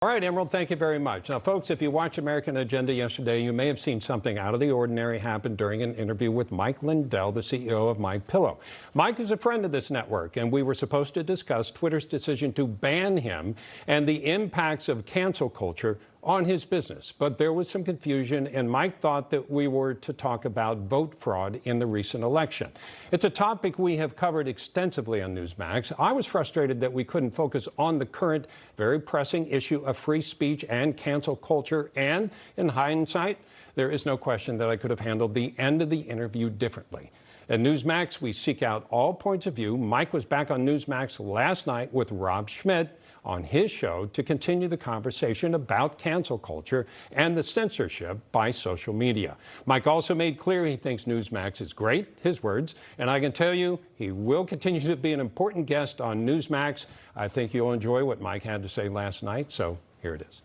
All right, Emerald, thank you very much. Now, folks, if you watched American Agenda yesterday, you may have seen something out of the ordinary happen during an interview with Mike Lindell, the CEO of MyPillow. Mike is a friend of this network, and we were supposed to discuss Twitter's decision to ban him and the impacts of cancel culture on his business. But there was some confusion, and Mike thought that we were to talk about vote fraud in the recent election. It's a topic we have covered extensively on Newsmax. I was frustrated that we couldn't focus on the current, very pressing issue of free speech and cancel culture, and in hindsight, there is no question that I could have handled the end of the interview differently. At Newsmax, we seek out all points of view. Mike was back on Newsmax last night with Rob Schmidt on his show to continue the conversation about cancel culture and the censorship by social media. Mike also made clear he thinks Newsmax is great, his words, and I can tell you he will continue to be an important guest on Newsmax. I think you'll enjoy what Mike had to say last night, so here it is.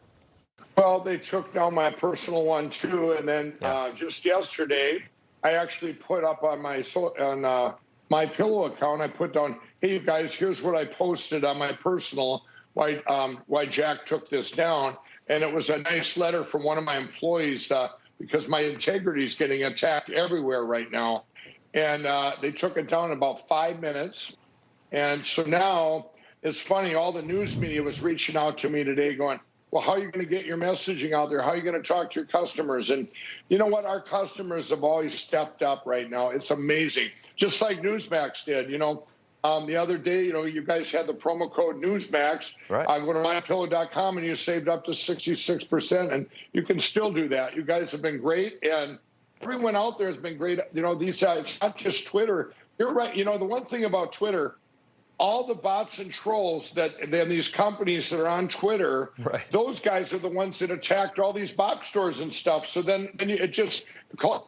Well, they took down my personal one too, and then just yesterday, I actually put up on my MyPillow account, I put down, hey, you guys, here's what I posted on my personal, why Jack took this down. And it was a nice letter from one of my employees because my integrity is getting attacked everywhere right now. And they took it down in about 5 minutes. And so now it's funny, all the news media was reaching out to me today going, well, how are you going to get your messaging out there? How are you going to talk to your customers? And you know what? Our customers have always stepped up right now. It's amazing. Just like Newsmax did, the other day, you guys had the promo code Newsmax. Right. I go to MyPillow.com and you saved up to 66%, and you can still do that. You guys have been great, and everyone out there has been great. It's not just Twitter. You're right. The one thing about Twitter, all the bots and trolls these companies that are on Twitter, right, those guys are the ones that attacked all these box stores and stuff. So then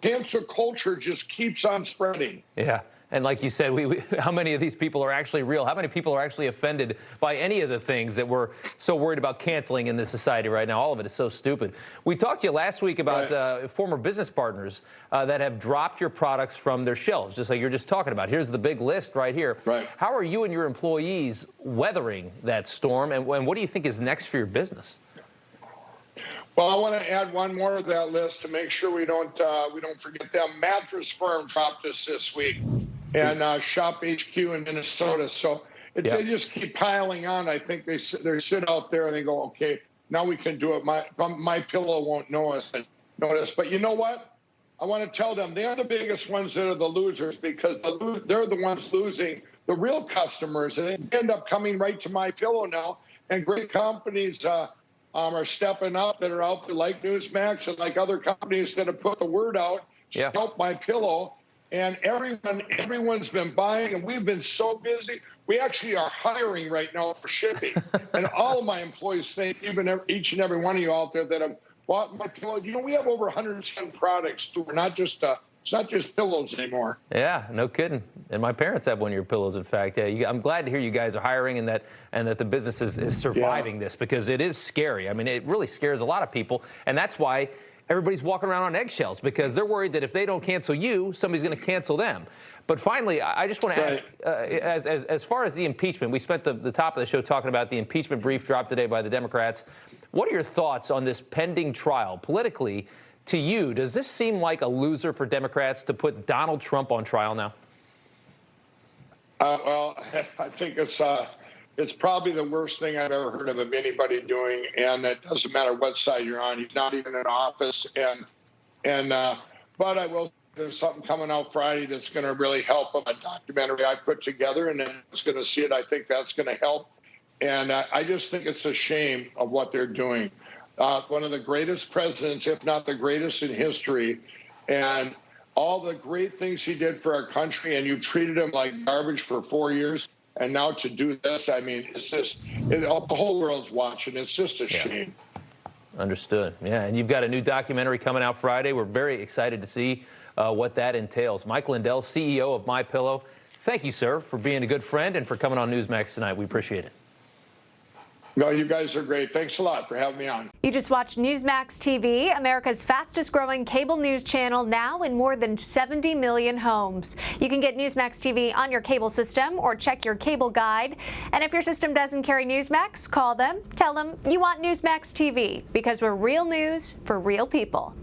cancel culture just keeps on spreading. Yeah. And like you said, how many of these people are actually real? How many people are actually offended by any of the things that we're so worried about canceling in this society right now? All of it is so stupid. We talked to you last week about former business partners that have dropped your products from their shelves, just like you're just talking about. Here's the big list right here. Right. How are you and your employees weathering that storm, and what do you think is next for your business? Well, I want to add one more to that list to make sure we don't forget them. Mattress Firm dropped us this week, and Shop HQ in Minnesota. So they just keep piling on. I think they sit out there and they go, okay, now we can do it. MyPillow won't notice. But you know what? I want to tell them they're the biggest ones that are the losers, because they're the ones losing the real customers, and they end up coming right to MyPillow now. And great companies are stepping up that are out there, like Newsmax and like other companies that have put the word out to help MyPillow. And everyone's been buying, and we've been so busy. We actually are hiring right now for shipping. And all of my employees think, each and every one of you out there that have bought MyPillow, we have over 110 products too. We're not just it's not just pillows anymore. Yeah, no kidding. And my parents have one of your pillows, in fact. Yeah, I'm glad to hear you guys are hiring and that the business is surviving this, because it is scary. I mean, it really scares a lot of people, and that's why everybody's walking around on eggshells, because they're worried that if they don't cancel you, somebody's going to cancel them. But finally, I just want to ask, as far as the impeachment, we spent the top of the show talking about the impeachment brief dropped today by the Democrats. What are your thoughts on this pending trial politically? To you, does this seem like a loser for Democrats to put Donald Trump on trial now? Well, I think it's probably the worst thing I've ever heard of anybody doing, and it doesn't matter what side you're on. He's not even in office, but I will. There's something coming out Friday that's going to really help him. A documentary I put together, and then it's going to see it. I think that's going to help, and I just think it's a shame of what they're doing. One of the greatest presidents, if not the greatest in history, and all the great things he did for our country, and you treated him like garbage for 4 years, and now to do this, I mean, it's just, the whole world's watching. It's just a shame. Understood. Yeah, and you've got a new documentary coming out Friday. We're very excited to see what that entails. Mike Lindell, CEO of MyPillow. Thank you, sir, for being a good friend and for coming on Newsmax tonight. We appreciate it. No, you guys are great. Thanks a lot for having me on. You just watched Newsmax TV, America's fastest growing cable news channel, now in more than 70 million homes. You can get Newsmax TV on your cable system or check your cable guide. And if your system doesn't carry Newsmax, call them, tell them you want Newsmax TV, because we're real news for real people.